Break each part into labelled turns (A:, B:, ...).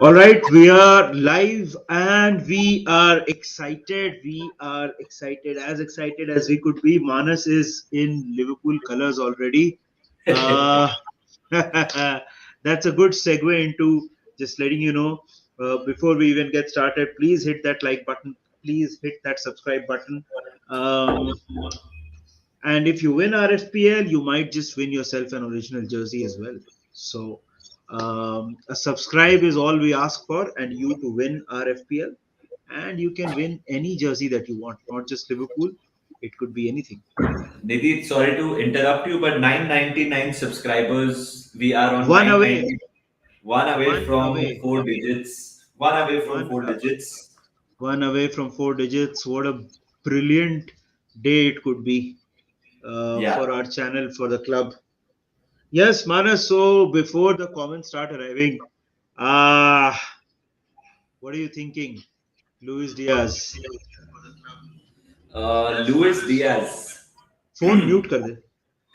A: All right, we are live and we are excited. We are excited, as excited as we could be. Manas is in Liverpool colors already. Uh, that's a good segue into just letting you know before we even get started, please hit that like button, please hit that subscribe button. Um, and if you win RFPL, you might just win yourself an original jersey as well. So, a subscribe is all we ask for, and you to win RFPL. And you can win any jersey that you want, not just Liverpool. It could be anything.
B: Nidhi, sorry to interrupt you, but 999 subscribers. We are on
A: One away,
B: 990. One away
A: one
B: from
A: away,
B: four digits. One away from
A: one,
B: four
A: uh,
B: digits.
A: one away from four digits. What a brilliant day it could be
B: Yeah.
A: for our channel, for the club. Yes, Manas. So before the comments start arriving, uh, what are you thinking? Luis Diaz.
B: Luis Diaz.
A: Phone mute कर दे.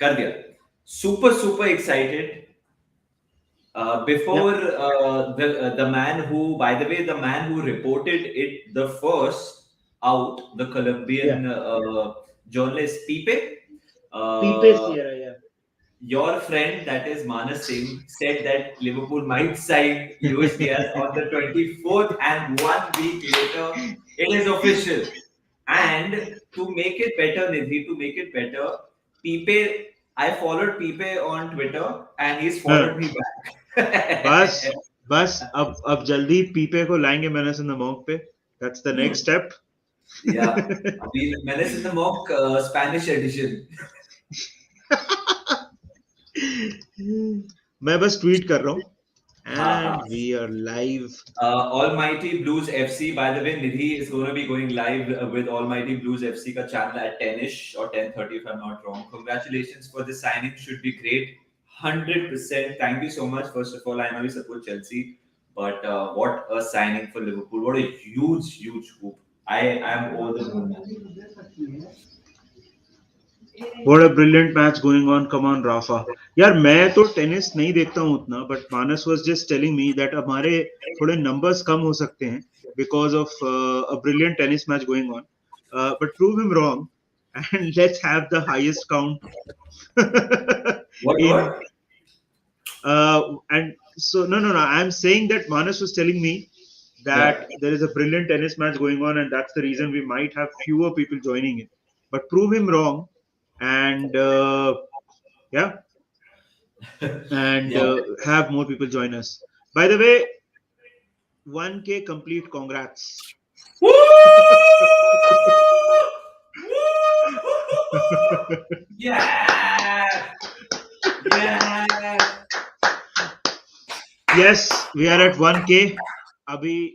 B: कर दिया. Super excited.
A: Yeah,
B: Before the man who, by the way, the man who reported it the first out, the
A: yeah.
B: Colombian journalist Pipe.
A: Pipe
B: Uh,
A: Sierra, yeah.
B: your friend, that is Manas Singh, said that Liverpool might sign Luis Diaz on the 24th, and 1 week later, it is official. And to make it better, Nidhi, to make it better, Pipe, I followed Pipe on Twitter, and he's
A: हाँ,
B: followed me back.
A: बस बस अब जल्दी पीपे को लाएंगे मेनास in the monk पे. That's the next step.
B: Yeah, Menace in the Monk, Spanish edition.
A: मैं बस ट्वीट कर रहा हूँ.
B: Ha ha.
A: And we are live.
B: Almighty Blues FC. By the way, Nidhi is going to be going live with Almighty Blues FC ka channel at 10ish or 10:30 if I'm not wrong. Congratulations for the signing. Should be great. 100%. Thank you so much. First of all, I know you support Chelsea, but what a signing for Liverpool. What a huge hoop. I am over the moon, man.
A: What a brilliant match going on. Come on, Rafa. यार मैं तो tennis नहीं देखता हूँ उतना, but Manas was just telling me that हमारे थोड़े numbers कम हो सकते हैं because of a brilliant tennis match going on. But prove him wrong, and let's have the highest count in.
B: What?
A: And so no. I'm saying that Manas was telling me
B: Yeah.
A: that there is a brilliant tennis match going on, and that's the reason we might have fewer people joining it. But prove him wrong, and yeah, and
B: Yeah.
A: have more people join us. By the way, 1K complete. Congrats.
B: Woo! Yeah! Yeah!
A: Yes, we are at 1K. Abhi,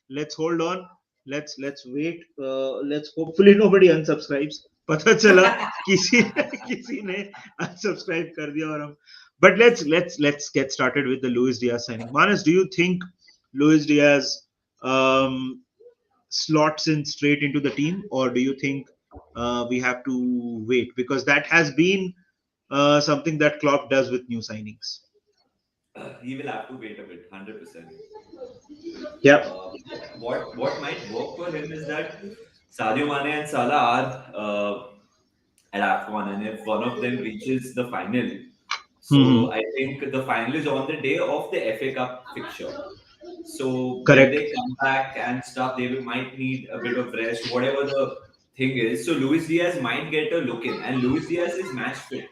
A: let's hold on. Let's wait. Let's hopefully nobody unsubscribes. पता चला किसी किसी ने unsubscribe कर दिया और हम. But let's get started with the Luis Diaz signing. Manas, do you think Luis Diaz slots in straight into the team, or do you think we have to wait, because that has been something that Klopp does with new signings?
B: He will have to wait a bit, 100%.
A: Yeah.
B: What might work for him is that Sadio Mane and Salah are at Act 1, and if one of them reaches the final, so
A: Hmm.
B: I think the final is on the day of the FA Cup fixture. So when
A: Correct.
B: they come back and stuff, might need a bit of rest, whatever the thing is. So Luis Diaz might get a look in, and Luis Diaz is match fit.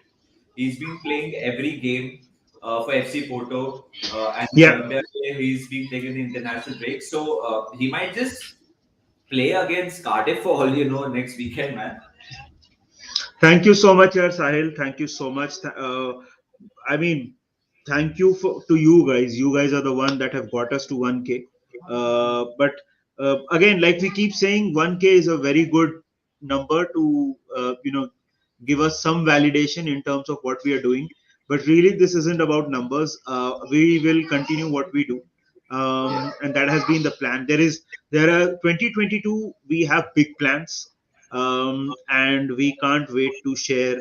B: He's been playing every game for FC Porto, and in
A: Yeah.
B: Colombia he's been taking the international break. So he might just play against Cardiff for all you know next weekend, man.
A: Thank you so much, Yar Sahil. Thank you so much. I mean, thank you to you guys. You guys are the one that have got us to 1K. But again, like we keep saying, 1K is a very good number to give us some validation in terms of what we are doing. But really, this isn't about numbers. We will continue what we do,
B: Yeah.
A: and that has been the plan. There are 2022. We have big plans, and we can't wait to share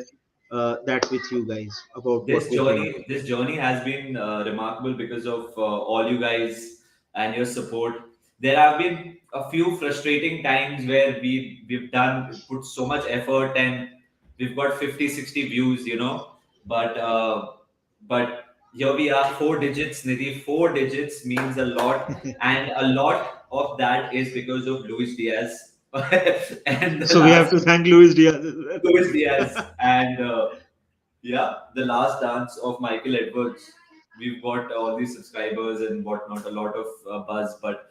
A: that with you guys about what
B: this
A: we think.
B: journey this journey has been remarkable because of all you guys and your support. There have been a few frustrating times where we've done put so much effort and we've got 50, 60 views, but here we are, four digits, Nidhi. Four digits means a lot, and a lot of that is because of Luis Diaz. And the
A: So we have
B: last
A: to thank Luis Diaz as
B: Luis Diaz
A: well.
B: and yeah, the last dance of Michael Edwards. We've got all these subscribers and whatnot, a lot of buzz, but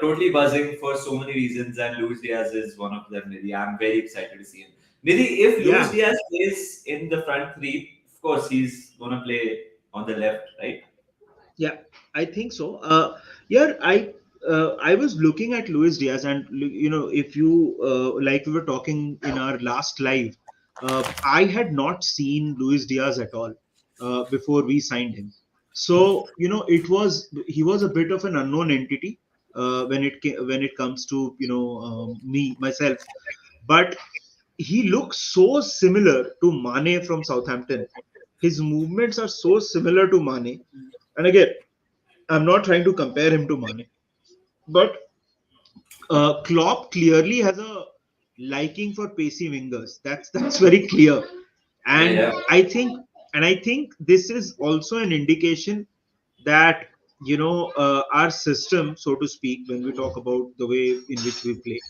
B: totally buzzing for so many reasons. And Luis Diaz is one of them, Nidhi. I'm very excited to see him. Nidhi, if Luis
A: Yeah,
B: Diaz plays in the front three, of course, he's going to play on the left, right?
A: yeah, I think so. Yeah, I was looking at Luis Diaz, and if you like we were talking in our last live, I had not seen Luis Diaz at all before we signed him. So he was a bit of an unknown entity when it comes to me myself, but he looks so similar to Mane from Southampton. His movements are so similar to Mane. And again, I'm not trying to compare him to Mane, but Klopp clearly has a liking for pacey wingers. That's very clear,
B: Yeah,
A: and
B: yeah,
A: I think this is also an indication that our system, so to speak, when we talk about the way in which we play,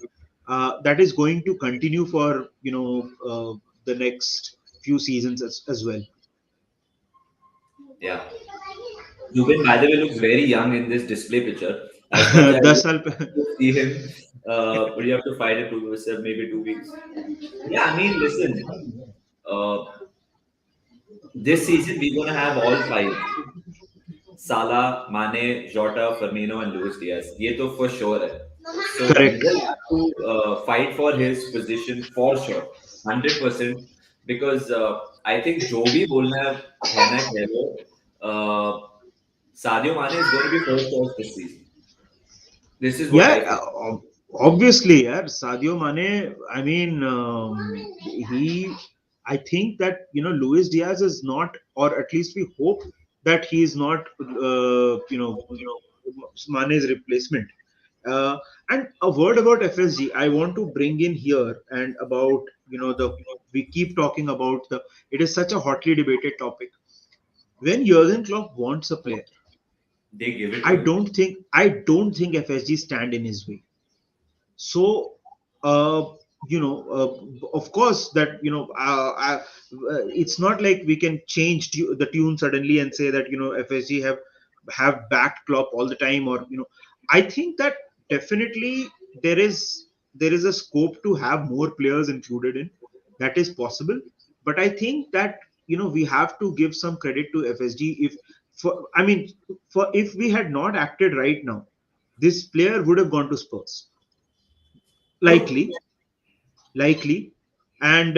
A: that is going to continue for the next few seasons as well.
B: yeah. Zubin, by the way, looks very young in this display picture. As much as I
A: That's
B: would to see him, but you have to fight it to maybe 2 weeks. Yeah, I mean, listen, uh, this season we're gonna have all five: Salah, Mane, Jota, Firmino, and Luis Diaz. ये तो for sure है. So we
A: correct.
B: will have to fight for his position for sure, 100%. Because I think जो भी बोलना है ना कह लो, Sadio Mane is going to be first choice this season. This is what
A: Yeah,
B: I feel.
A: obviously, yeah. Sadio Mane. I mean, I think that Luis Diaz is not, or at least we hope that he is not. Mane's replacement. Uh, and a word about FSG, I want to bring in here and about the we keep talking about the. It is such a hotly debated topic. When Jurgen Klopp wants a player,
B: They give it to him.
A: I don't think FSG stand in his way. So uh, of course that it's not like we can change the tune suddenly and say that FSG have backed Klopp all the time, or I think that definitely there is a scope to have more players included in that is possible. But I think that we have to give some credit to FSG. If for I mean for if we had not acted right now, this player would have gone to Spurs,
B: True.
A: likely, likely. And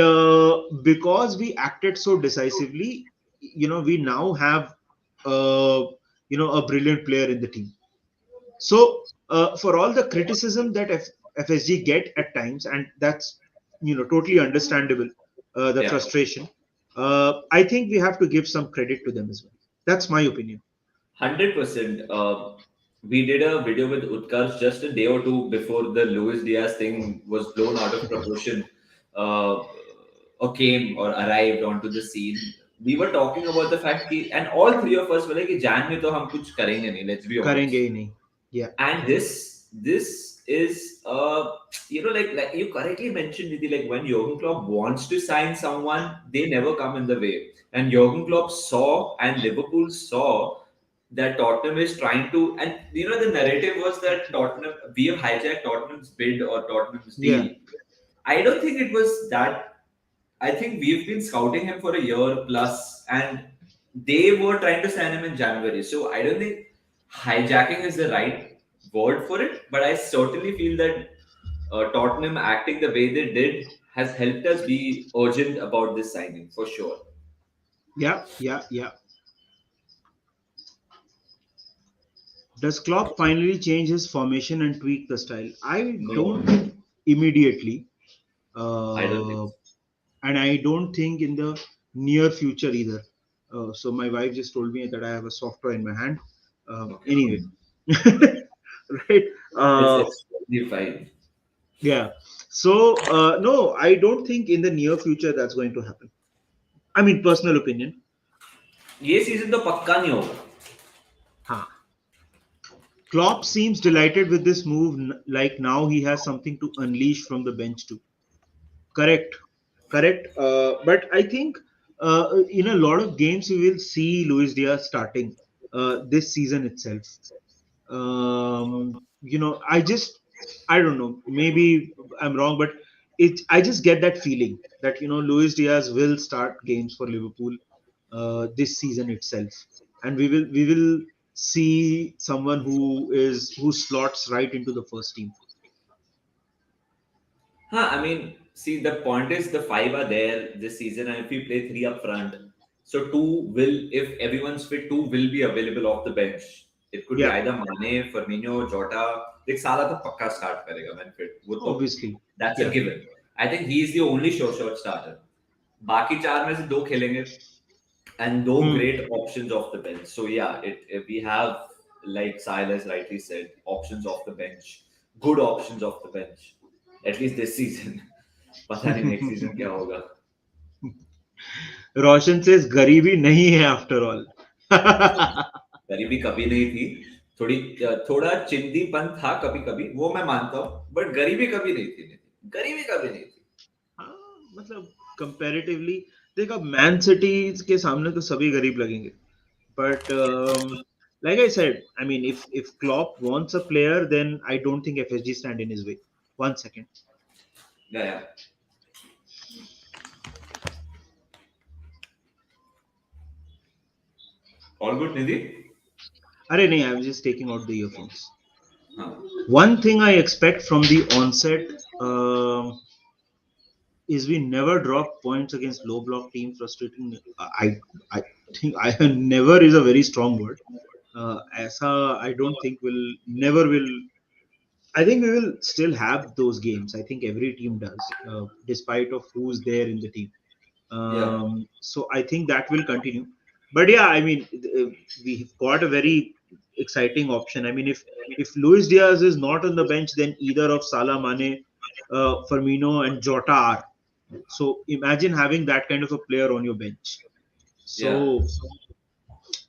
A: because we acted so decisively, we now have a brilliant player in the team. So for all the criticism that FSG get at times, and that's totally understandable, the
B: Yeah.
A: frustration, I think we have to give some credit to them as well. That's my opinion.
B: 100%. We did a video with Utkarsh just a day or two before the Luis Diaz thing was blown out of proportion, uh, or came or arrived onto the scene. We were talking about the fact that, and all three of us were like, Jan में तो हम कुछ करेंगे नहीं. Let's be
A: करेंगे
B: honest.
A: ही नहीं. Yeah,
B: And this is like you correctly mentioned, Nidhi, like when Jurgen Klopp wants to sign someone, they never come in the way. And Jurgen Klopp saw and Liverpool saw that Tottenham is trying to, and the narrative was that Tottenham, we have hijacked Tottenham's bid or Tottenham's
A: yeah,
B: deal. I don't think it was that. I think we've been scouting him for a year plus, and they were trying to sign him in January. So I don't think hijacking is the right word for it, but I certainly feel that Tottenham acting the way they did has helped us be urgent about this signing for sure.
A: yeah, yeah, yeah. Does Klopp finally change his formation and tweak the style? I
B: No,
A: don't think immediately,
B: I don't think
A: uh,
B: so.
A: and I don't think in the near future either. So my wife just told me that I have a soft toy in my hand.
B: Okay.
A: Anyway, right?
B: It's
A: Uh,
B: it's totally fine.
A: yeah. So no, I don't think in the near future that's going to happen. I mean, personal opinion.
B: ये season तो पक्का नहीं होगा.
A: Huh. Klopp seems delighted with this move, like now he has something to unleash from the bench too. Correct, correct. But I think in a lot of games we will see Luis Diaz starting this season itself. I don't know. Maybe I'm wrong, but I just get that feeling that Luis Diaz will start games for Liverpool this season itself, and we will see someone who slots right into the first team.
B: Huh, I mean, see, the point is the five are there this season, and if we play three up front, so two will, if everyone's fit, two will be available off the bench. It could be
A: Yeah,
B: either Mane, Firmino, Jota. Like Salah तो पक्का start करेगा when fit. वो तो
A: obviously.
B: that's a
A: Yeah.
B: given. I think he is the only sure shot starter. बाकी चार में से दो खेलेंगे and no
A: Hmm.
B: great options off the bench. So yeah, if we have, like Silas rightly said, options off the bench, good options off the bench, at least this season. पता नहीं next season क्या होगा.
A: रोशन से गरीबी नहीं है after all.
B: गरीबी कभी नहीं थी. थोड़ी थोड़ा चिंदीपन था कभी कभी, वो मैं मानता हूँ, बट गरीबी कभी नहीं थी. गरीबी कभी नहीं थी.
A: मतलब कंपैरेटिवली देखा, मैन सिटी के सामने तो सभी गरीब लगेंगे. But like I said, I mean, if Klopp wants a player, then I don't think FSG stand in his way. 1 second.
B: Yeah, yeah. All good, Nidhi?
A: अरे नहीं, I was just taking out the earphones.
B: हाँ.
A: One thing I expect from the onset is we never drop points against low block teams. Frustrating. I think I never is a very strong word. ऐसा I don't think will never will. I think we will still have those games. I think every team does, despite of who's there in the team.
B: Yeah,
A: So I think that will continue. But yeah, I mean, we've got a very exciting option. I mean, if Luis Diaz is not on the bench, then either of Salah, Mane, Firmino, and Jota are. So imagine having that kind of a player on your bench.
B: yeah,
A: So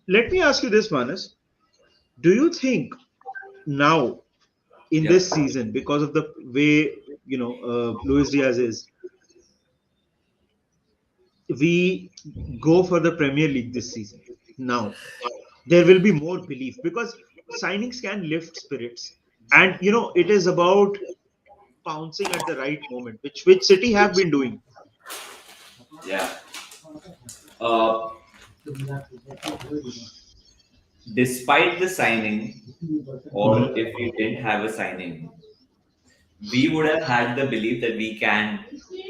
A: let me ask you this, Manas. Do you think now in
B: yeah,
A: this season, because of the way Luis Diaz is, we go for the Premier League this season? Now there will be more belief because signings can lift spirits, and it is about pouncing at the right moment, which City have been doing.
B: yeah. Uh, Despite the signing, or
A: Mhm.
B: if we didn't have a signing, we would have had the belief that we can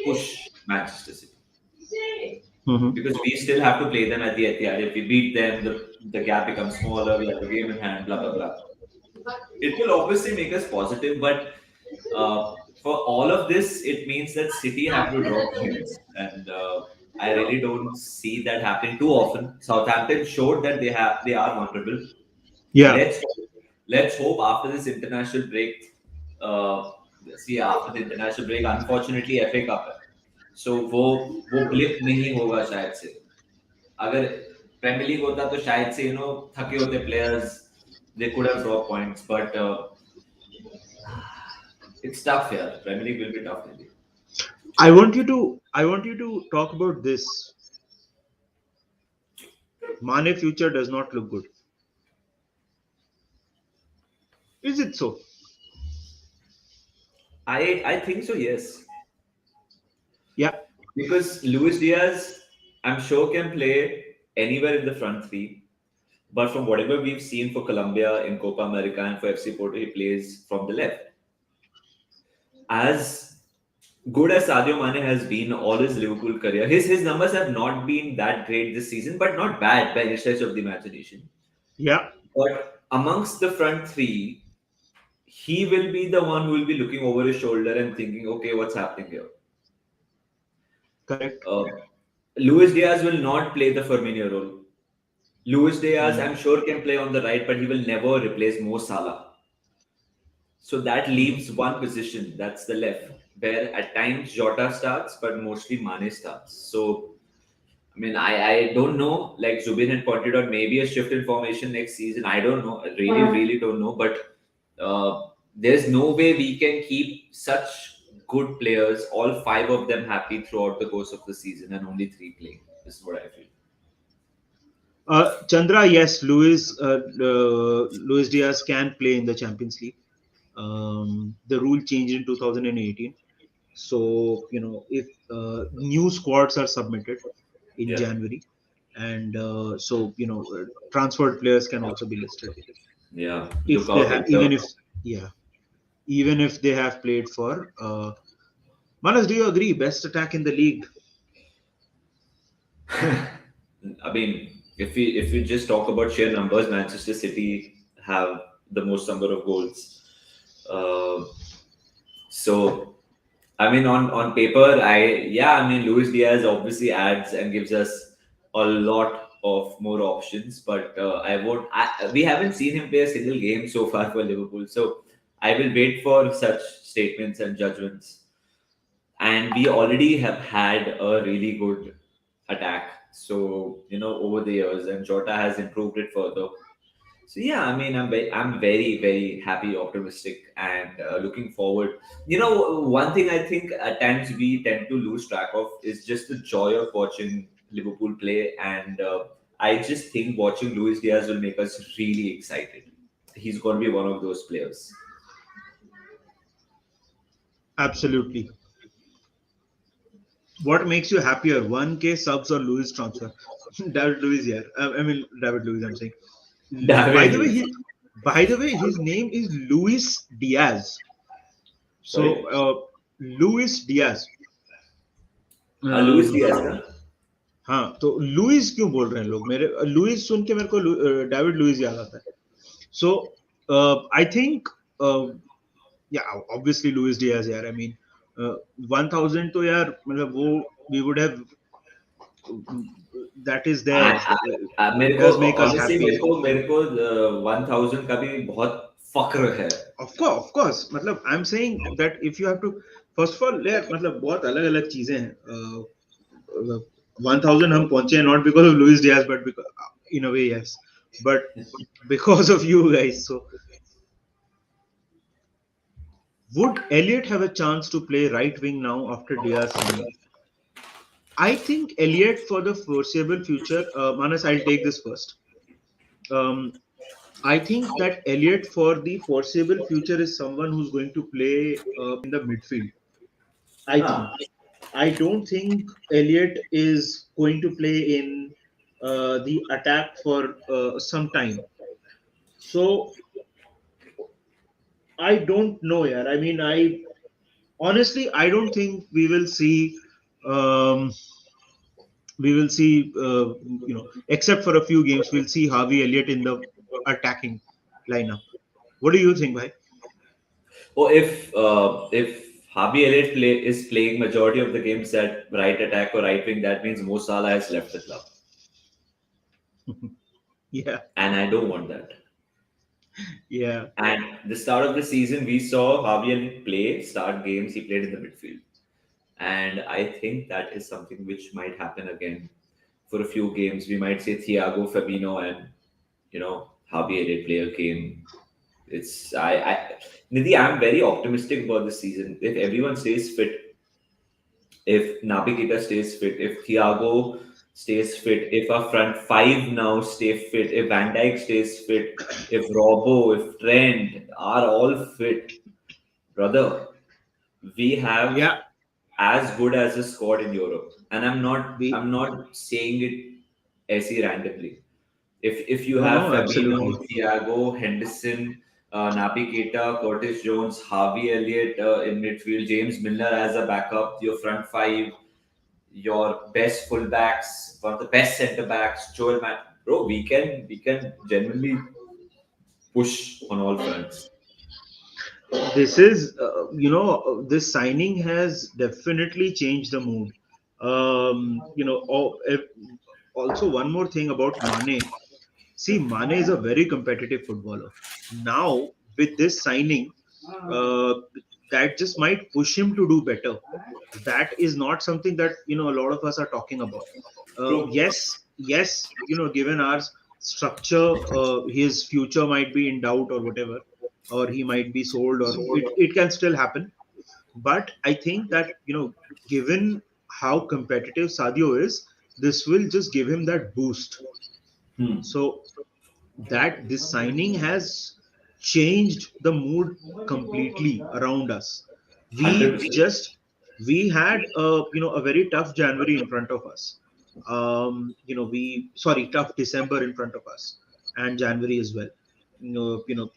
B: push Manchester City,
A: Mhm.
B: because we still have to play them at the Etihad. If we beat them, the gap becomes smaller. We have the game in hand. Blah blah blah. It will obviously make us positive, but for all of this, it means that City have to draw points, and I really don't see that happening too often. Southampton showed that they are vulnerable.
A: Yeah,
B: Let's let's hope after this international break. Uh, See, after the international break, unfortunately, FA Cup है, so वो blip नहीं होगा शायद से. अगर premiere league होता तो शायद से थके होते players, they could have dropped points, but it's tough here. Premier League will be tough, maybe.
A: I want you to talk about this. Mane future does not look good. Is it so?
B: I think so, yes.
A: Yeah.
B: Because Luis Diaz, I'm sure, can play anywhere in the front three. But from whatever we've seen for Colombia in Copa America and for FC Porto, he plays from the left. As good as Sadio Mane has been all his Liverpool career, his numbers have not been that great this season, but not bad by any stretch of the imagination.
A: Yeah.
B: But amongst the front three, he will be the one who will be looking over his shoulder and thinking, okay, what's happening here?
A: Correct.
B: Uh, Luis Diaz will not play the Firmino role. Luis Diaz,
A: Mm,
B: I'm sure, can play on the right, but he will never replace Mo Salah. So that
A: mhm.
B: leaves one position, that's the left, where at times Jota starts, but mostly Mane starts. So I mean, I don't know. Like Zubin had pointed out, maybe a shift in formation next season. I don't know. I really don't know. But there's no way we can keep such good players, all five of them, happy throughout the course of the season, and only three playing. This is what I feel.
A: Chandra, yes, Luis Diaz can play in the Champions League. The rule changed in 2018. So, if new squads are submitted in
B: Yeah,
A: January, and transferred players can also be listed
B: yeah. Look
A: if they
B: out,
A: have,
B: Inter.
A: yeah, even if they have played for. Manas, do you agree? Best attack in the league?
B: I mean, if we just talk about sheer numbers, Manchester City have the most number of goals. Uh, so I mean, on paper, I mean, Luis Diaz obviously adds and gives us a lot of more options, but we haven't seen him play a single game so far for Liverpool. So I will wait for such statements and judgments. And we already have had a really good attack. So over the years, and Jota has improved it further. So yeah, I mean, I'm very, very happy, optimistic, and looking forward. One thing I think at times we tend to lose track of is just the joy of watching Liverpool play, and I just think watching Luis Diaz will make us really excited. He's going to be one of those players.
A: Absolutely. What makes you happier, 1K subs or Luis transfer? David Luis, yeah. I mean, David Luis, I'm saying. By
B: David
A: the way,
B: Luiz.
A: his name is Luis Diaz. So,
B: Sorry,
A: Luis Diaz.
B: Luis Diaz, na?
A: हाँ, तो Louis क्यों बोल रहे हैं लोग? मेरे Louis सुन के मेरे को डेविड लुइस याद आता है. So I think yeah obviously Luis Diaz यार. आई मीन 1000 तो यार मतलब वो we would have that is there.
B: I, मेरे
A: इट
B: को
A: does make us
B: honestly
A: happy.
B: मेरे को 1000 का भी बहुत फक्र है.
A: ऑफ कोर्स मतलब I am saying that if you have to first of all यार मतलब बहुत अलग अलग चीजें हैं. 1000 हम पहुंचे हैं not because of Luis Diaz but because, in a way, yes, but because of you guys. So would Elliot have a chance to play right wing now after Diaz signing? I think Elliot for the foreseeable future. Manas, I'll take this first. Um, I think that Elliot for the foreseeable future is someone who's going to play in the midfield. I think.
B: Huh.
A: I don't think Elliot is going to play in the attack for some time. So I don't know, yeah. I mean, I honestly I don't think we will see. Um, we will see, except for a few games, we'll see Harvey Elliott in the attacking lineup. What do you think, bhai?
B: Or if Harvey Elliott is playing majority of the games at right attack or right wing, that means Mo Salah has left the club,
A: Yeah,
B: and I don't want that.
A: yeah.
B: And the start of the season, we saw Harvey Elliott start games. He played in the midfield, and I think that is something which might happen again for a few games. We might say Thiago, Fabinho, and Harvey Elliott play a game. It's I Nidhi, I'm very optimistic about this season. If everyone stays fit, if Naby Keita stays fit, if Thiago stays fit, if our front five now stay fit, if Van Dijk stays fit, if Robbo, if Trent are all fit, brother, we have
A: Yeah,
B: as good as a squad in Europe. And I'm not
A: we
B: I'm not saying it SE randomly. If you
A: no,
B: have
A: no,
B: Fabinho,
A: absolutely.
B: Thiago, Henderson, Naby Keita, Curtis Jones, Harvey Elliott in midfield, James Milner as a backup, your front five, your best fullbacks, one of the best centre backs, Joel Matt. Bro, we can genuinely push on all fronts.
A: This is, this signing has definitely changed the mood. You know, also one more thing about Mane. See, Mane is a very competitive footballer. Now, with this signing, uh, that just might push him to do better. That is not something that a lot of us are talking about.
B: True.
A: Yes, given our structure, his future might be in doubt or whatever, or he might be sold, or it can still happen. But I think that given how competitive Sadio is, this will just give him that boost.
B: Hmm.
A: So that this signing has changed the mood completely around us. We
B: 100%.
A: just we had a very tough January in front of us. We sorry, tough December in front of us, and January as well.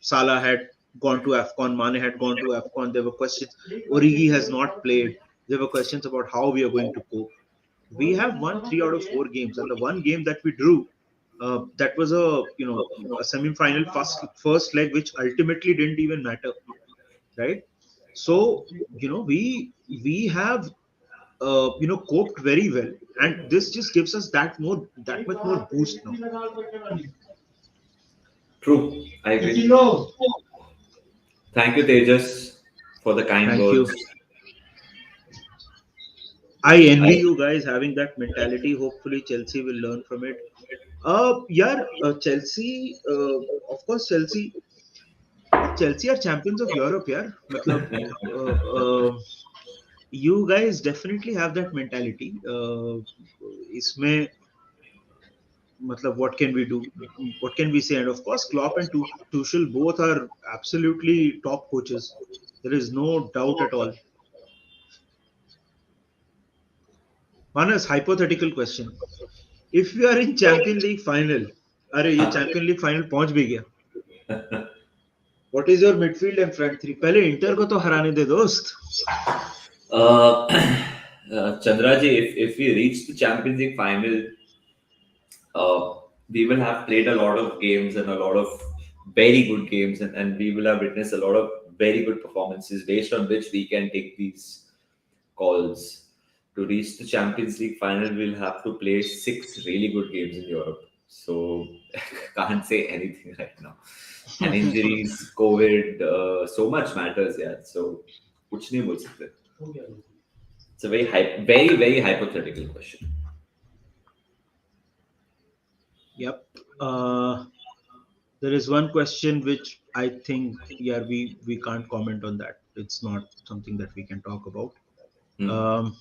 A: Salah had gone to AFCON, Mane had gone to AFCON. There were questions. Origi has not played. There were questions about how we are going to cope. We have won 3 out of 4 games, and the one game that we drew, that was a semi-final first leg, which ultimately didn't even matter, right? So we have coped very well, and this just gives us that much more boost now.
B: True. I agree. Thank you, Tejas, for the kind
A: Thank you.
B: words.
A: I
B: I,
A: envy you guys having that mentality. Hopefully, Chelsea will learn from it. Yeah, Chelsea. Of course, Chelsea are champions of Europe, यार मतलब you guys definitely have that mentality. इसमें मतलब what can we do? What can we say? And of course, Klopp and Tuchel both are absolutely top coaches. There is no doubt at all. Manas, hypothetical question. If you are in Champion League final, अरे ये Champion League final पहुंच भी गया. What is your midfield and front three? पहले inter को तो हराने दे दोस्त.
B: uh, Chandraji, if we reach the Champions League final, uh, we will have played a lot of games and a lot of very good games, and we will have witnessed a lot of very good performances based on which we can take these calls. To reach the Champions League final, we'll have to play 6 really good games in Europe. So can't say anything right now. And injuries, COVID, so much matters, yeah. So कुछ नहीं बोल सकते. It's a very very hypothetical question.
A: Yep. There is one question which I think, yeah, we can't comment on that. It's not something that we can talk about.
B: Hmm.
A: Um,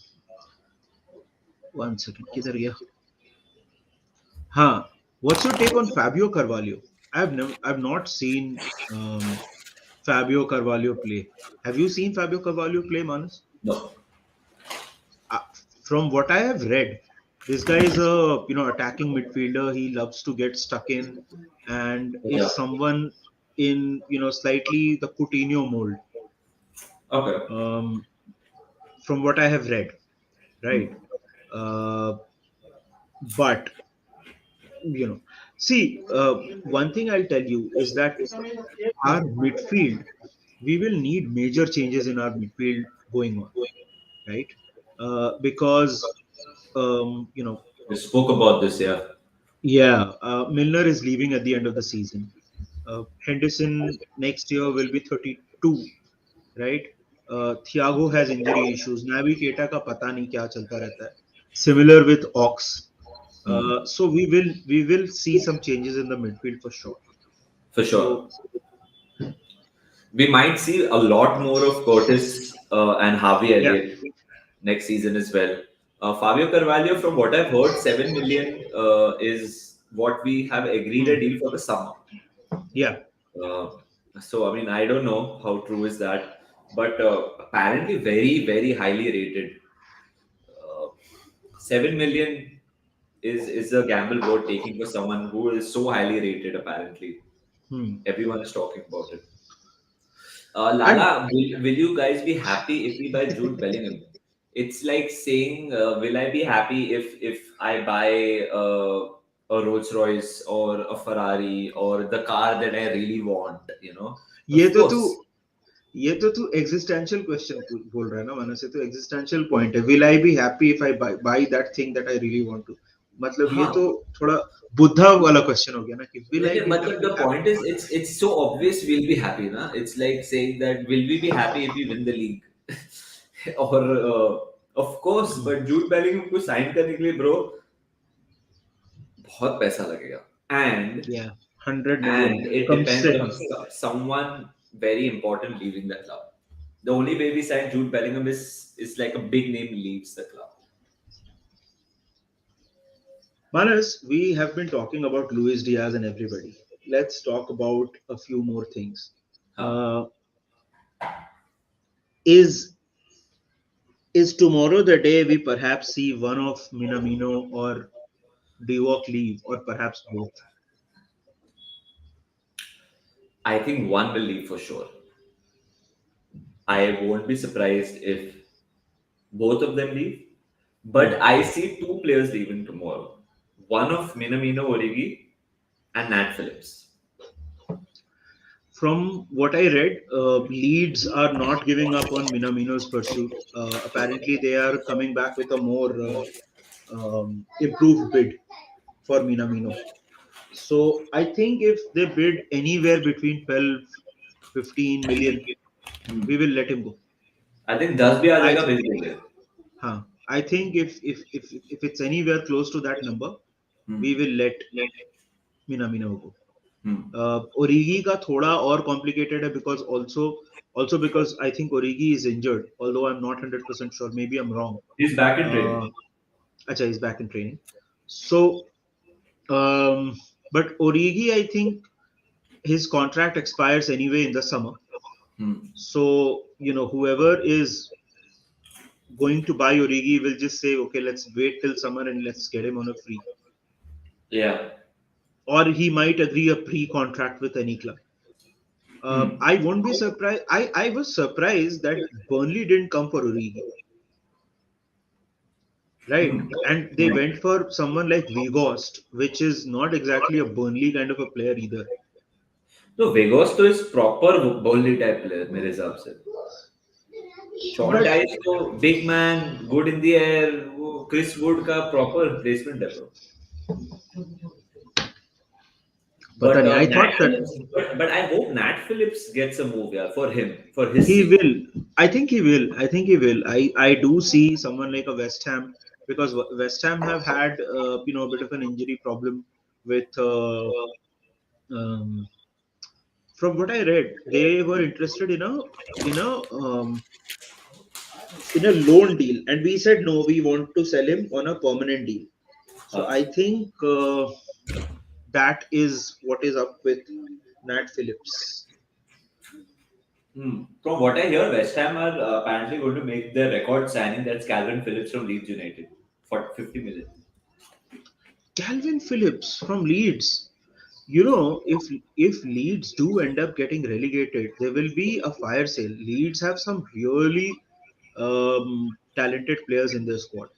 A: One second. किधर गया? Huh. What's your take on Fabio Carvalho? I've not seen Fabio Carvalho play. Have you seen Fabio Carvalho play, Manas?
B: No.
A: Uh, from what I have read, this guy is a attacking midfielder. He loves to get stuck in, and
B: Yeah.
A: is someone in slightly the Coutinho mold.
B: Okay.
A: Um, from what I have read,
B: Hmm.
A: right? But see, one thing I'll tell you is that our midfield, we will need major changes in our midfield going on, right? Because
B: We spoke about this, yeah.
A: yeah, Milner is leaving at the end of the season. Henderson next year will be 32, right? Thiago has injury issues. Naby Keita का पता नहीं क्या चलता रहता है. Similar with Ox.
B: Hmm.
A: So we will see some changes in the midfield for sure.
B: For sure.
A: So
B: We might see a lot more of Curtis and Harvey
A: yeah,
B: Elliott next season as well. Fabio Carvalho, from what I've heard, 7 million is what we have agreed a
A: hmm,
B: deal for the summer.
A: yeah,
B: Uh, so I mean, I don't know how true is that, but apparently very very highly rated. 7 million is a gamble worth taking for someone who is so highly rated. Apparently,
A: hmm.
B: everyone is talking about it.
A: And
B: Lala, will you guys be happy if we buy Jude Bellingham? It's like saying, will I be happy if I buy a Rolls Royce or a Ferrari or the car that I really want? You know,
A: ये
B: of
A: तो तू
B: course.
A: ये तो तू existential question बोल रहा है ना मानस, ये तो existential point है. Will I be happy if I buy that thing that I really want to? मतलब ये
B: हाँ.
A: तो थोड़ा बुद्धा वाला क्वेश्चन हो गया ना कि will I
B: नहीं,
A: be
B: मतलब
A: happy?
B: the point is it's so obvious we'll be happy ना. It's like saying that will we be happy if we win the league? और of course, but jute Bellingham को sign करने के लिए bro बहुत पैसा लगेगा. and
A: Yeah, 100 million
B: and it
A: come
B: depends
A: से
B: on someone very important leaving the club. The only way we sign Jude Bellingham is like a big name leaves the club.
A: Manas, we have been talking about Luis Diaz and everybody. Let's talk about a few more things.
B: हाँ.
A: Uh, is tomorrow the day we perhaps see one of Minamino or Divock leave, or perhaps both?
B: I think one will leave for sure. I won't be surprised if both of them leave.
A: Hmm.
B: But I see two players leaving tomorrow. One of Minamino Origi and Nat Phillips.
A: From what I read, Leeds are not giving up on Minamino's pursuit. Apparently, they are coming back with a more improved bid for Minamino. So I think if they bid anywhere between 12, 15 million,
B: Hmm.
A: we will let him go.
B: I think 10 भी आ
A: I
B: जाएगा भेज देंगे.
A: I think if it's anywhere close to that number,
B: Hmm.
A: we will let Minamino go.
B: Hmm.
A: Origi का थोड़ा और complicated है because also because I think Origi is injured, although I'm not 100% sure. Maybe I'm wrong.
B: He's back in training.
A: Uh, Acha, he's back in training. So, but Origi, I think his contract expires anyway in the summer.
B: Hmm.
A: So, whoever is going to buy Origi will just say, okay, let's wait till summer and let's get him on a free.
B: Yeah.
A: Or he might agree a pre-contract with any club.
B: Hmm.
A: I won't be surprised. I was surprised that Burnley didn't come for Origi, right?
B: Hmm.
A: And they
B: Hmm.
A: went for someone like Vigost, which is not exactly a Burnley kind of a player either.
B: तो वेगोस तो इस proper बॉली type player मेरे हिसाब से. Shawn
A: But
B: dice तो big man good in the air, वो Chris Wood का proper replacement है ब्रो.
A: पता
B: But
A: नहीं. I
B: Nat
A: thought that
B: Phillips, but I hope Nat Phillips gets a move, yeah, for him, for his
A: he
B: sake.
A: will. I think he will. I think he will. I do see someone like a West Ham, because West Ham have had a bit of an injury problem with. Um, from what I read, they were interested in a loan deal, and we said no, we want to sell him on a permanent deal. So
B: Huh.
A: I think that is what is up with Nat Phillips.
B: Hmm. From what I hear, West Ham are apparently going to make their record signing. That's Calvin Phillips from Leeds United for 50 million.
A: Calvin Phillips from Leeds. If Leeds do end up getting relegated, there will be a fire sale. Leeds have some really talented players in their squad.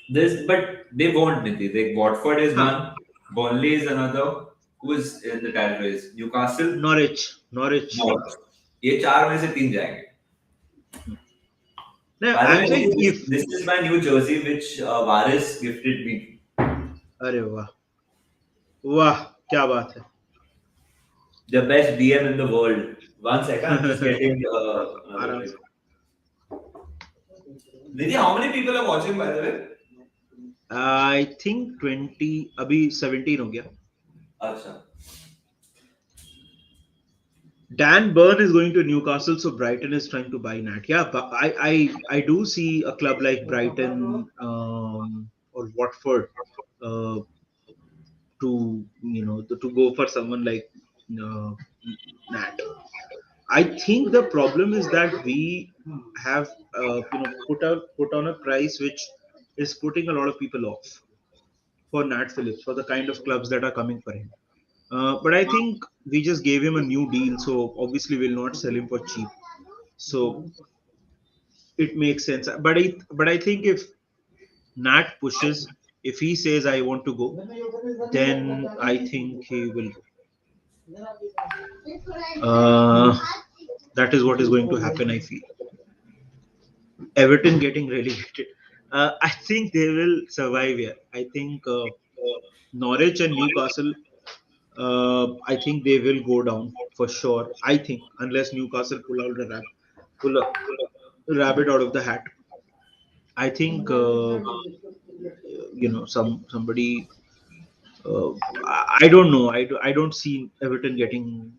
B: This, but they won't, Niti. Watford is
A: Huh.
B: one, Burnley is another. Who is in the title race? Newcastle.
A: Norwich.
B: No. ये चार में से तीन जाएंगे.
A: Now
B: By the
A: I'm
B: way,
A: saying
B: this,
A: if.
B: this is my new jersey which Varis gifted me.
A: अरे वाह, वाह, क्या बात है.
B: The best DM in the world. One second, I'm just getting another
A: आराम
B: pic.
A: से.
B: Nidhi, how many people are watching by the way?
A: I think 20, अभी 17 हो गया.
B: अच्छा.
A: Dan Burn is going to Newcastle, so Brighton is trying to buy Nat. Yeah, but I do see a club like Brighton or Watford uh, to go for someone like uh, Nat. I think the problem is that we have put on a price which is putting a lot of people off for Nat Phillips, for the kind of clubs that are coming for him. But I think we just gave him a new deal, so obviously we'll not sell him for cheap. So it makes sense. But I think if Nat pushes, if he says I want to go, then I think he will go. Uh, That is what is going to happen. I feel Everton getting relegated. I think they will survive here. I think Norwich and Newcastle. I think they will go down for sure. I think unless Newcastle pull a rabbit out of the hat. I think somebody. I don't know. I don't see Everton getting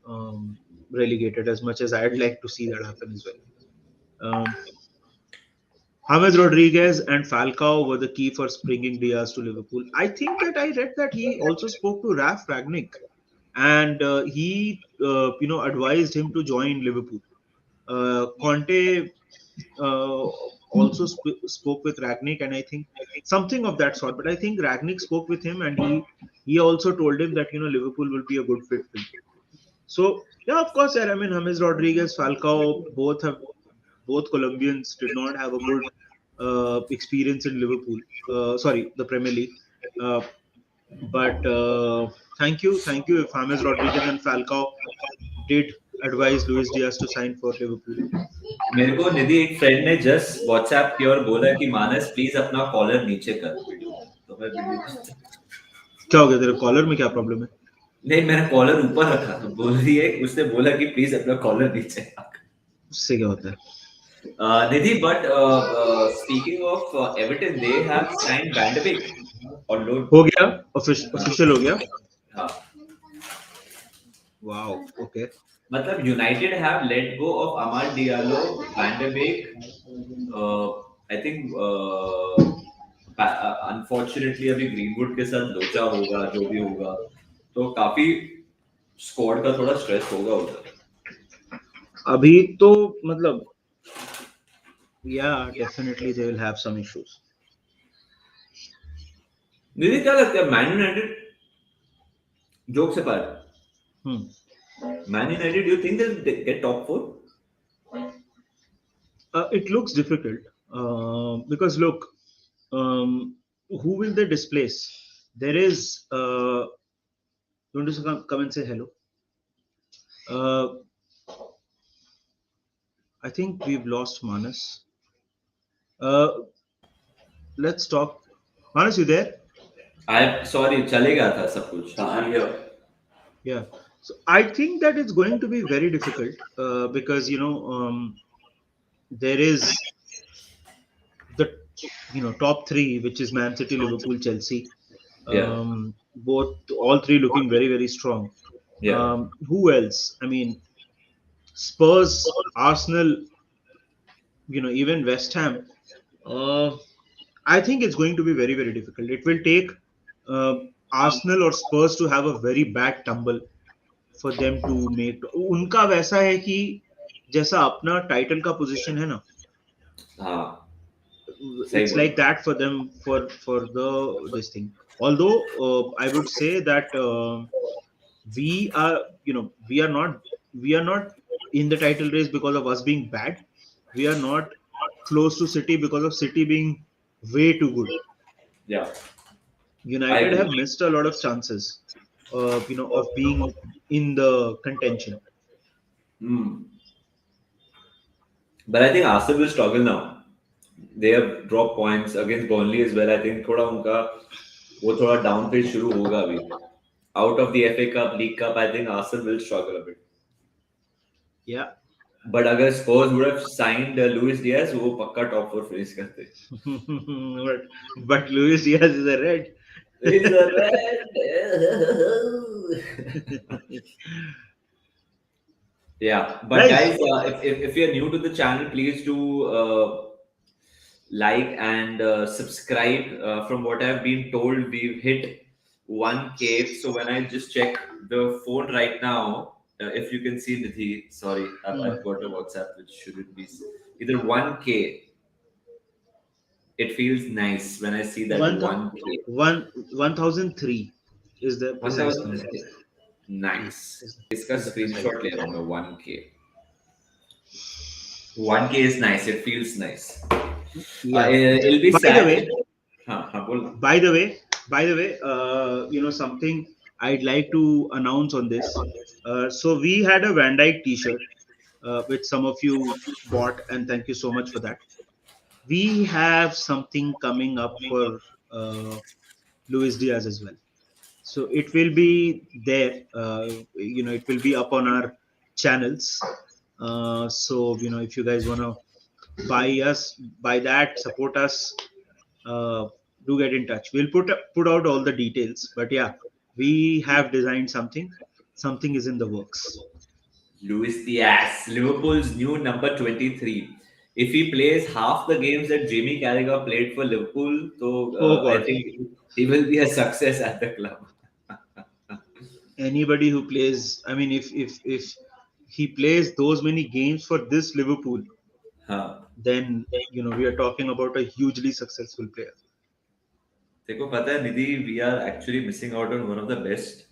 A: relegated as much as I'd like to see that happen as well. James Rodriguez and Falcao were the key for bringing Diaz to Liverpool. I think that I read that he also spoke to Ralf Ragnick, and he advised him to join Liverpool. Conte also spoke with Ragnick, and I think something of that sort. But I think Ragnick spoke with him, and he also told him that Liverpool will be a good fit for you. So yeah, of course, yeah, I mean James Rodriguez, Falcao, both Colombians did not have a good experience in Liverpool. Sorry, the Premier League. Uh, but thank you if James Rodriguez and Falcao did advise Luis Diaz to sign for Liverpool.
B: मेरे को निधि एक friend ने just WhatsApp किया और बोला कि मानस please अपना collar नीचे कर वीडियो में, तो मैं वीडियो
A: क्या हो गया तेरे कॉलर में क्या प्रॉब्लम है?
B: नहीं, मैंने कॉलर ऊपर रखा तो बोल रही है, उसने बोला कि प्लीज अपना कॉलर नीचे रख।
A: उससे क्या होता है?
B: Nidhi, but speaking of Everton, they have signed Van de Beek on loan.
A: हो गया ऑफिशियल हो गया.
B: हाँ,
A: वाओ, ओके.
B: मतलब United have let go of Amad Diallo, van de Beek. I think unfortunately अभी ग्रीनवुड के साथ लोचा होगा, जो भी होगा, तो काफी स्क्वाड का थोड़ा स्ट्रेस होगा उधर.
A: अभी तो मतलब yeah, definitely they will have some issues.
B: निधि क्या लगता है मैन यूनाइटेड, जोक से पार, Man United, you think they get top 4?
A: It looks difficult because look, who will they displace? There is you want to come and say hello? I think we've lost Manas. Let's talk. Manas, you there?
B: I'm sorry, चले गया था सब कुछ. I'm here.
A: Yeah. So I think that it's going to be very difficult because there is the top three, which is Man City, Liverpool, Chelsea.
B: Yeah.
A: All three looking very, very strong.
B: Yeah.
A: Who else? I mean, Spurs, Arsenal, even West Ham. I think it's going to be very, very difficult. It will take Arsenal or Spurs to have a very bad tumble for them to make. उनका वैसा है कि जैसा अपना title का position है ना,
B: हाँ,
A: it's like that for them for the this thing. Although I would say that we are we are not in the title race because of us being bad. We are not close to City because of City being way too good.
B: Yeah.
A: United have missed a lot of chances of being in the contention.
B: But I think Arsenal will struggle now. They have dropped points against Burnley as well. I think थोड़ा उनका वो थोड़ा down phase शुरू होगा अभी. Out of the FA Cup, League Cup, I think Arsenal will struggle a bit.
A: Yeah.
B: But अगर Spurs would have signed Luis Diaz, वो पक्का top 4 finish करते.
A: but Luis Diaz is a red.
B: He's a red. Yeah, but
A: Nice.
B: guys, if you're new to the channel, please do like and subscribe. From what I've been told, we've hit 1K. So when I just check the phone right now, if you can see Nidhi, sorry, I've got a WhatsApp which shouldn't be either 1K. It feels nice when I see that 1K.
A: 1003 is the precise number.
B: Nice. इसका screenshot ले रहा हूँ मैं 1K. 1K is nice. It feels nice.
A: Yeah.
B: It'll be
A: by
B: sad.
A: The way,
B: बोल.
A: By the way, something I'd like to announce on this. So we had a Van Dijk T-shirt. which some of you bought, and thank you so much for that. We have something coming up for uh, Luis Diaz as well. So it will be there. It will be up on our channels. So if you guys wanna buy that, support us, uh, do get in touch. We'll put out all the details. But yeah, we have designed something. Something is in the works.
B: Luis Diaz, Liverpool's new number 23. If he plays half the games that Jamie Carragher played for Liverpool, so
A: Oh
B: I
A: God,
B: think he will be a success at the club.
A: anybody who plays, I mean, if he plays those many games for this Liverpool,
B: हाँ.
A: then we are talking about a hugely successful player.
B: देखो पता है निधि, we are actually missing out on one of the best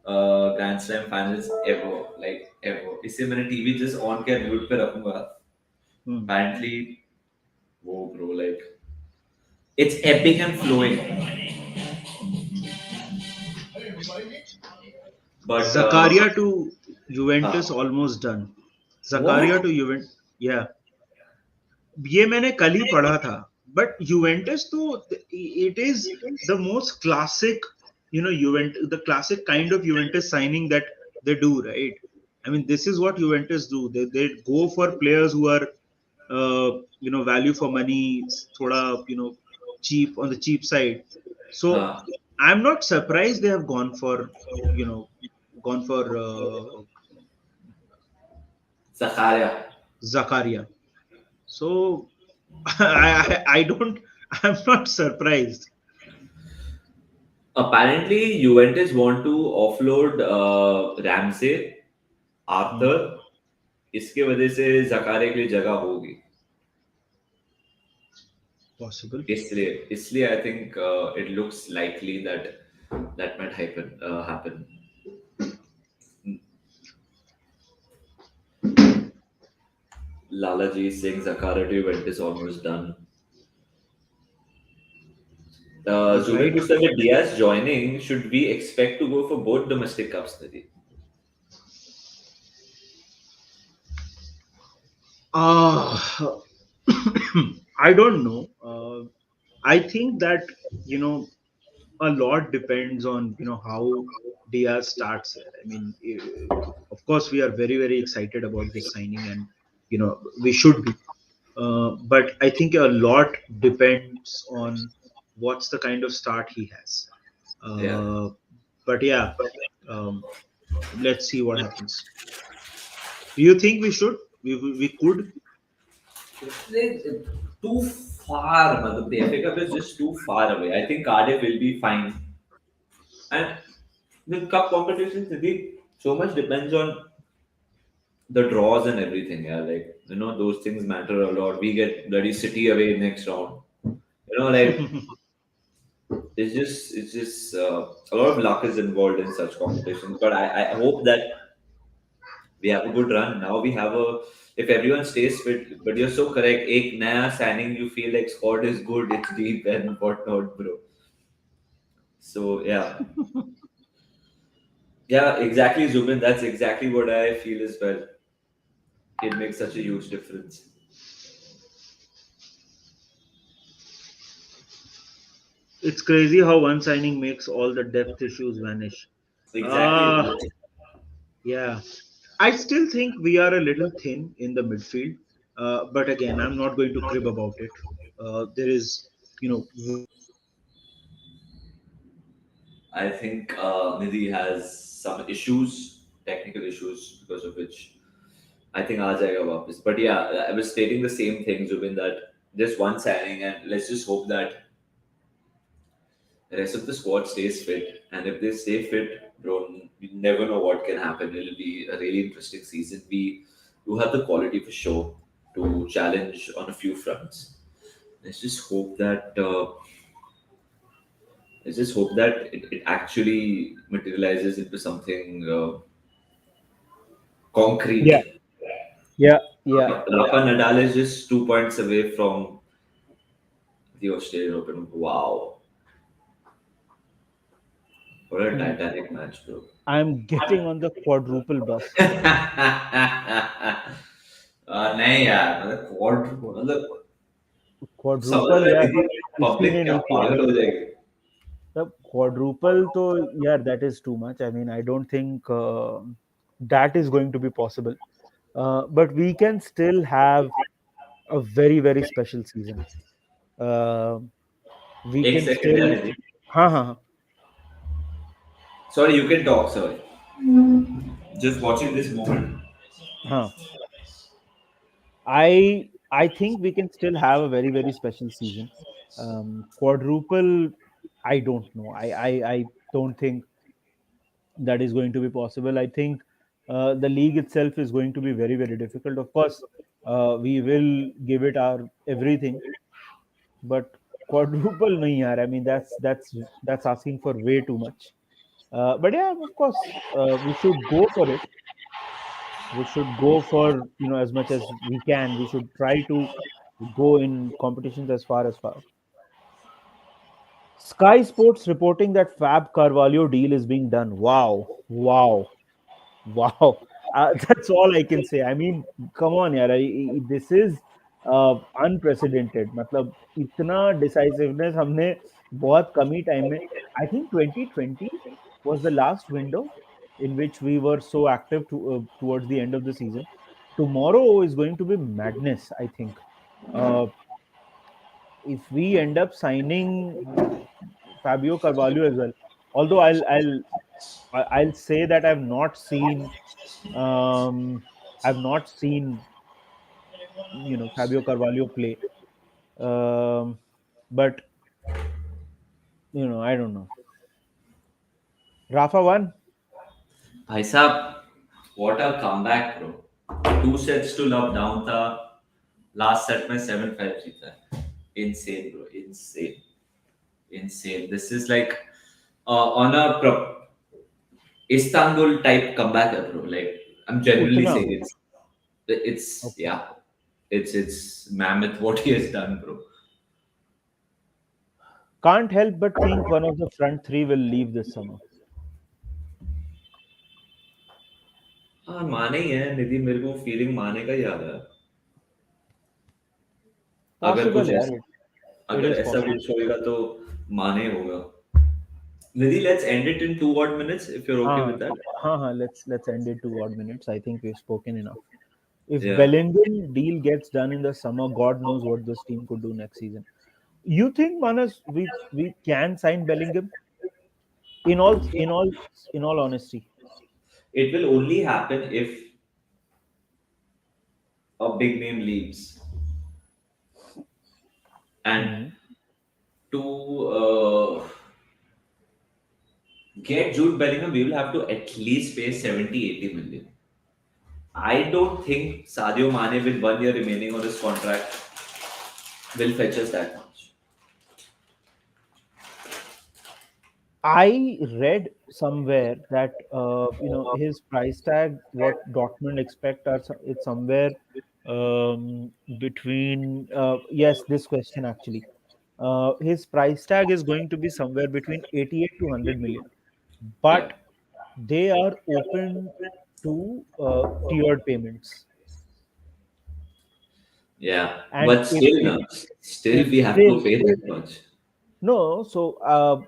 B: Grand Slam finals ever, like ever. इसे मैंने TV just on किया, mute पे रखूंगा.
A: Hmm.
B: Apparently, whoa bro, like it's epic and flowing. But
A: Zakaria to
B: हाँ.
A: Juventus almost done. Zakaria
B: What?
A: to Juventus, yeah. ये मैंने कल ही पढ़ा था. But Juventus तो it is the most classic, Juventus, the classic kind of Juventus signing that they do, right? I mean, this is what Juventus do. They go for players who are value for money, thoda, cheap on the cheap side. So
B: हाँ.
A: I'm not surprised they have you know, gone for
B: Zakaria.
A: Zakaria. So I don't. I'm not surprised.
B: Apparently, Juventus want to offload Ramsey,
A: Hmm,
B: Arthur. इसके वजह से जकारे के लिए जगह होगी.
A: possible.
B: इसलिए इसलिए I think it looks likely that that might happen. Lala ji is saying Zakara to Juventus almost done.
A: All
B: Zubin
A: right.
B: Musa with Diaz joining, should we expect to go for both domestic cups, Nidhi?
A: Uh, I don't know. I think that you know a lot depends on how Diaz starts here. I mean, of course, we are very excited about this signing, and we should be. But I think a lot depends on what's the kind of start he has.
B: Yeah.
A: But yeah, um, let's see what happens. Do you think we should? We could.
B: Like, too far, matlab, the FA Cup is just too far away. I think Cardiff will be fine. And the cup competitions, Nidhi, so much depends on the draws and everything. Yeah, like those things matter a lot. We get bloody City away next round. Like it's just a lot of luck is involved in such competitions. But I hope that we have a good run. Now we have a, if everyone stays fit. But you're so correct. Ek naya signing, you feel like squad is good, it's deep and whatnot, bro. So yeah, exactly, Zubin. That's exactly what I feel as well. It makes such a huge difference.
A: It's crazy how one signing makes all the depth issues vanish.
B: Exactly.
A: Uh yeah. I still think we are a little thin in the midfield. But again, I'm not going to crib about it. There is,
B: I think Nidhi has some issues, technical issues, because of which I think aa jayega वापस. But yeah, I was stating the same thing, Zubin, that just one signing, and let's just hope that the rest of the squad stays fit. And if they stay fit, bro, you never know what can happen. It'll be a really interesting season. We do have the quality for sure to challenge on a few fronts. Let's just hope that. Let's just hope that it actually materializes into something
C: Yeah,
B: concrete.
C: yeah, yeah, yeah.
B: Rafa Nadal is just 2 points away from the Australian Open. Wow. What a
C: Hmm.
B: Titanic match, bro.
C: I'm getting on the quadruple bus.
B: नहीं यार मतलब quad
C: Qua-
B: मतलब समझ
C: Quadruple,
B: में
C: यार,
B: नहीं
C: किसी
B: public
C: ने
B: क्या
C: नहीं किया.
B: पागल हो जाएगी.
C: The quadruple, तो यार, that is too much. I mean, I don't think that is going to be possible. But we can still have a very very special season. Uh, we
B: एक
C: can
B: सेकंड
C: still.
B: यार निधि.
C: हाँ हाँ हाँ.
B: Sorry, you can talk. Sorry, just watching this moment.
C: हाँ. I think we can still have a very very special season. Quadruple, I don't know. I don't think that is going to be possible. I think the league itself is going to be very very difficult. Of course, we will give it our everything, but quadruple, nahi yaar. I mean, that's asking for way too much. But yeah, of course, we should go for it. We should go for, as much as we can. We should try to go in competitions as far as far. Sky Sports reporting that Fab Carvalho deal is being done. Wow, wow, wow. That's all I can say. I mean, come on, yaar. This is unprecedented. मतलब इतना decisiveness हमने बहुत कम ही time में. I think 2020 was the last window in which we were so active towards the end of the season. Tomorrow is going to be madness, I think. Uh, if we end up signing Fabio Carvalho as well, although I'll say that um, I've not seen Fabio Carvalho play, um, but I don't know. Rafa won.
B: भाई साहब, what a comeback, bro. 2 sets to love down था. Last set में 7-5 जीता है. Insane, bro. Insane. Insane. This is like on a Istanbul type comeback, bro. Like I'm genuinely
C: Utna.
B: saying it's
C: Okay.
B: yeah, it's mammoth what he has done, bro.
C: Can't help but think one of the front three will leave this summer.
B: हाँ माने ही है निधि, मेरे को feeling माने का ही आ रहा है. अगर
C: Possible,
B: कुछ
C: yeah.
B: ऐसा
C: It
B: अगर
C: is
B: ऐसा
C: possible.
B: कुछ होएगा तो माने होगा. Nidhi, let's end it in 2 odd minutes if you're okay
C: हाँ
B: with that.
C: हाँ हाँ. Let's end it to odd minutes. I think we've spoken enough. If
B: Yeah.
C: Bellingham deal gets done in the summer, God knows what this team could do next season. You think, Manas, we can sign Bellingham? In all in all in all honesty.
B: It will only happen if a big name leaves. And
C: Mhm.
B: to get Jude Bellingham, we will have to at least pay 70-80 million. I don't think Sadio Mane, with 1 year remaining on his contract, will fetch us that much.
C: I read somewhere that his price tag, what Dortmund expect, it's somewhere between yes, this question actually. His price tag is going to be somewhere between 88 to 100 million,
B: Yeah.
C: but they are open to tiered payments.
B: Yeah.
C: And
B: But still, no, still
C: if
B: we have to
C: still
B: pay that much.
C: no, so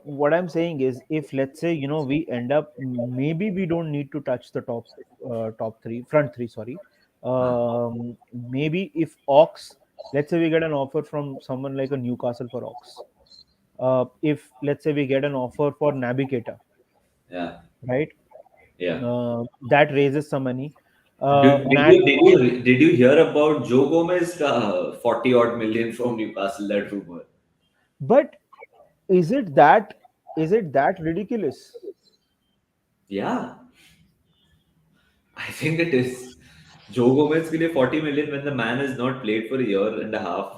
C: what I'm saying is, if let's say we end up, maybe we don't need to touch the top three, front three, sorry.
B: Huh.
C: Maybe if Ox, let's say we get an offer from someone like a Newcastle for Ox. If let's say we get an offer for Navigator,
B: Yeah.
C: right?
B: Yeah.
C: That raises some money.
B: Did, did
C: Nat,
B: you did you did you hear about Joe Gomez 40 odd million from Newcastle? That rumor.
C: but is it that ridiculous?
B: Yeah, I think it is. Joe Gomez के लिए 40 million when the man has not played for a year and a half.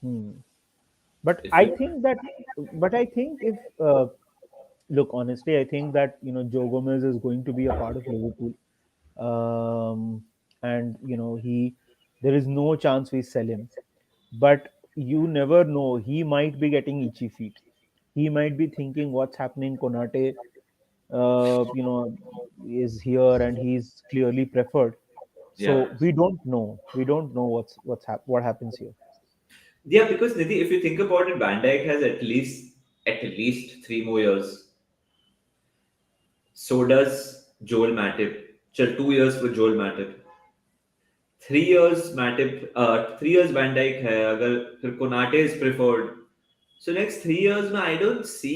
C: Hmm. But
B: If
C: I
B: you
C: think that, but I think if look, honestly, I think that Joe Gomez is going to be a part of Liverpool, and there is no chance we sell him. But you never know; he might be getting itchy feet. he might be thinking what's happening. Konate, you know, is here and he's clearly preferred.
B: Yeah.
C: So we don't know. We don't know what happens here.
B: Yeah, because Nidhi, if you think about it, Van Dijk has at least 3 more years. So does Joel Matip. 2 years for Joel Matip. 3 years Matip, 3 years Van Dijk है अगर फिर Konate is preferred. So next 3 years में I don't see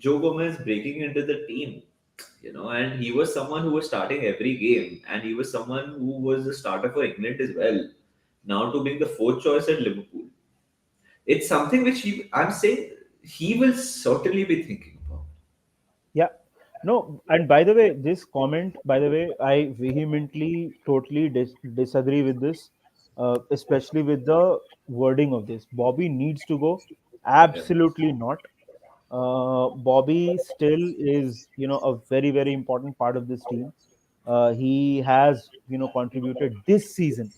B: Joe Gomez breaking into the team. And he was someone who was starting every game, and he was someone who was a starter for England as well. Now to being the fourth choice at Liverpool, it's something which I'm saying he will certainly be thinking about.
C: Yeah. No, and by the way, this comment, by the way, I vehemently, totally disagree with this, especially with the wording of this. Bobby needs to go.
B: Yeah,
C: Absolutely not. Bobby still is, a very, very important part of this team. He has, contributed this season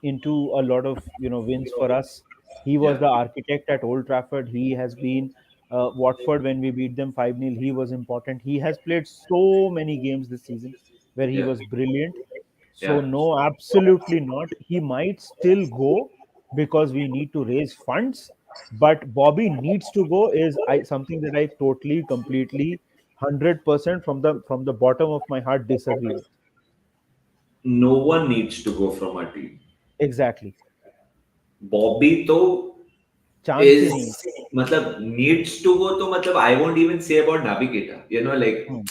C: into a lot of, wins for us. He was
B: yeah,
C: the architect at Old Trafford. He has been Watford when we beat them 5-0. He was important. He has played so many games this season where he
B: yeah,
C: was brilliant. So,
B: yeah.
C: no, absolutely not. He might still go because we need to raise funds, but Bobby needs to go is something that I totally, completely, 100% from the bottom of my heart disagree with.
B: No one needs to go from our team.
C: Exactly.
B: Bobby तो
C: Chance he
B: is
C: नहीं.
B: मतलब needs to go तो मतलब I won't even say about Navigator. Like
C: Hmm.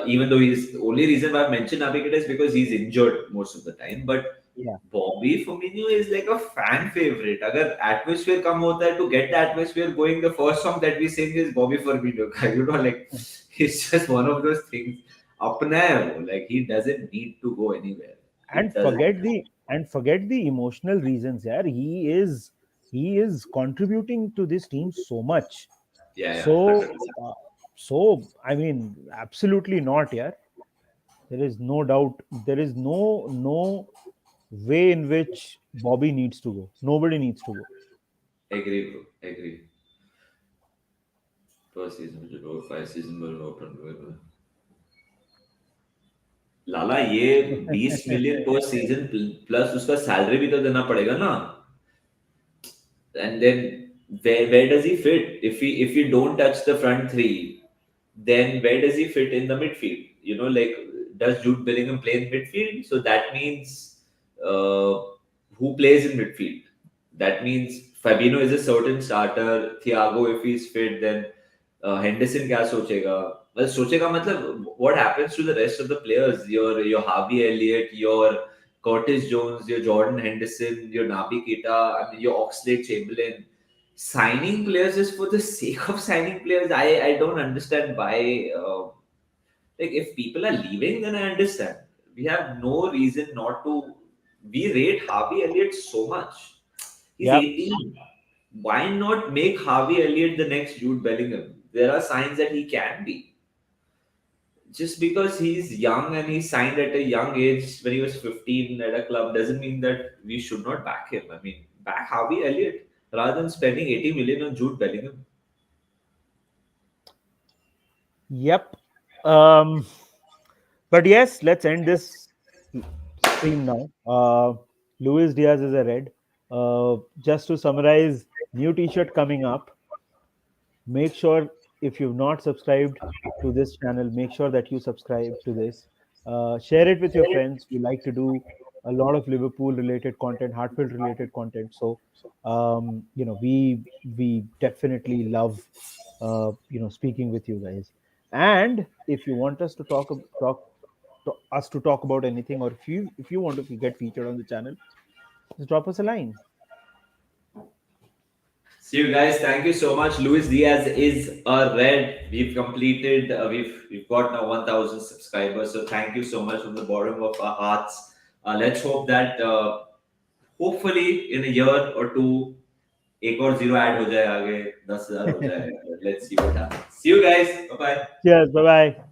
B: even though he's the only reason why I've mentioned Navigator is because he's injured most of the time. But
C: Yeah.
B: Bobby Firmino is like a fan favorite. अगर atmosphere कम होता है to get the atmosphere going, the first song that we sing is Bobby Firmino का. Like it's just one of those things. अपना है वो. Like he doesn't need to go anywhere. He
C: and
B: doesn't.
C: forget the emotional reasons. Yeah, he is contributing to this team so much.
B: Yeah, yeah,
C: So
B: 100%.
C: I mean, absolutely not. Yeah, there is no doubt. There is no way in which Bobby needs to go. Nobody needs to go.
B: Agree, bro. Agree. Per season जो लो 5 season में लो अपन लाला ये 20 million पर season plus उसका salary भी तो देना पड़ेगा ना. And then where does he fit? If he don't touch the front three, then where does he fit in the midfield? Like does Jude Bellingham play in midfield? So that means uh, who plays in midfield? That means Fabinho is a certain starter. Thiago, if he's fit, then Henderson क्या सोचेगा? मतलब सोचेगा मतलब what happens to the rest of the players? Your Harvey Elliott, your Curtis Jones, your Jordan Henderson, your Naby Keita, I mean, your Oxlade-Chamberlain. Signing players just for the sake of signing players, I don't understand why. Like if people are leaving, then I understand. We have no reason not to. We rate Harvey Elliott so much. He's
C: Yep.
B: 18. Why not make Harvey Elliott the next Jude Bellingham? There are signs that he can be. Just because he's young and he signed at a young age when he was 15 at a club doesn't mean that we should not back him. I mean, back Harvey Elliott rather than spending 80 million on Jude Bellingham.
C: Yep. Um, but yes, let's end this stream now. Luis Diaz is a red. Just to summarize, new T-shirt coming up. Make sure, if you've not subscribed to this channel, make sure that you subscribe to this. Share it with your friends. We like to do a lot of Liverpool related content, Hartfield related content. So we definitely love speaking with you guys. And if you want us to talk about anything, or if you want to get featured on the channel, just drop us a line.
B: See you guys. Thank you so much. Luis Diaz is a red. We've completed. We've got now 1,000 subscribers. So thank you so much from the bottom of our hearts. Let's hope that hopefully in a year or two एक और zero add हो जाए आगे 10,000 हो जाए. Let's see what happens. See you guys. Bye bye.
C: Cheers. Bye bye.